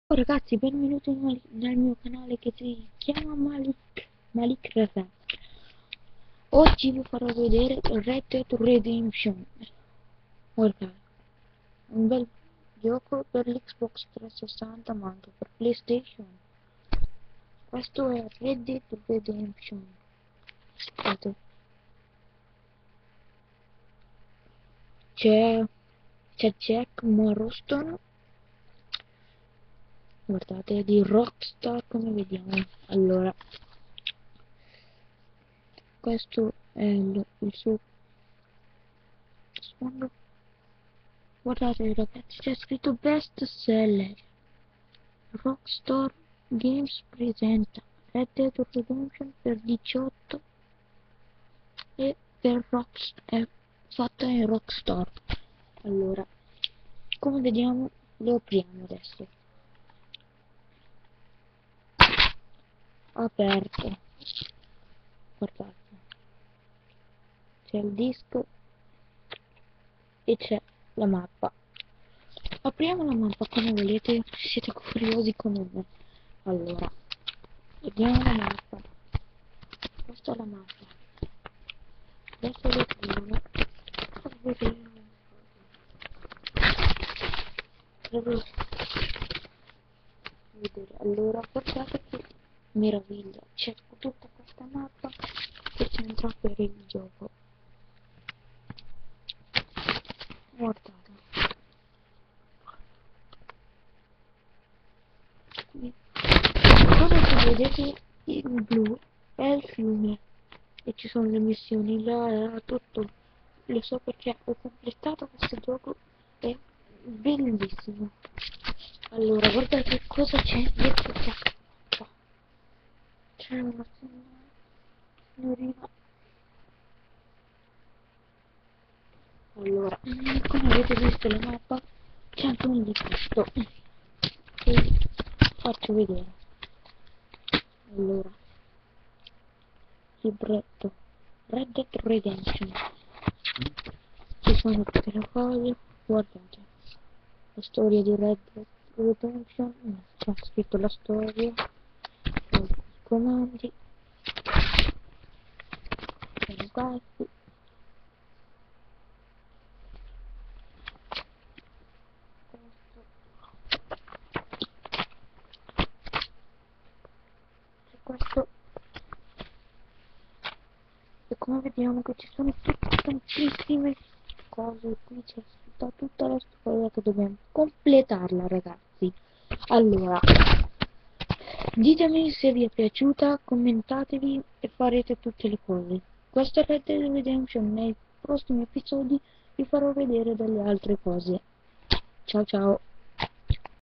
Oh, ragazzi, benvenuti nel mio canale che si chiama Malik Rafa. Oggi vi farò vedere Red Dead Redemption. Guardate, un bel gioco per l'Xbox 360 ma anche per PlayStation. Questo è Red Dead Redemption. Guardate, c'è Jack Morrison. Guardate, di Rockstar, come vediamo. Allora, questo è il suo sfondo. Guardate ragazzi, c'è scritto best seller. Rockstar Games presenta Red Dead Redemption per 18 e per è fatta in Rockstar. Allora, come vediamo, lo apriamo adesso. Aperto. Guardate, c'è il disco e c'è la mappa. Apriamo la mappa come volete, siete curiosi come me. Allora, vediamo la mappa. Questa è la mappa. Adesso lo apriamo. Devo vedere. Allora, guardate che meraviglia. C'è tutta questa mappa che c'entra per il gioco. Guardate. Qui. Quello che vedete in blu è il fiume. E ci sono le missioni là, tutto. Lo so perché ho completato questo gioco, è bellissimo. Allora, guardate cosa c'è dietro qua. C'è una signorina. Allora, come avete visto la mappa, c'è anche un libretto. E faccio vedere. Allora, libretto. Red Dead Redemption. Ci sono tutte le cose, guardate. La storia di Red Dead Redemption, c'è scritto la storia, i comandi, i pasti, questo, e come vediamo che ci sono tantissime cose, qui c'è scritta tutta la storia che dobbiamo completarla ragazzi. Allora, ditemi se vi è piaciuta, commentatevi e farete tutte le cose. Questo è Red Dead Redemption, nei prossimi episodi vi farò vedere delle altre cose. Ciao ciao!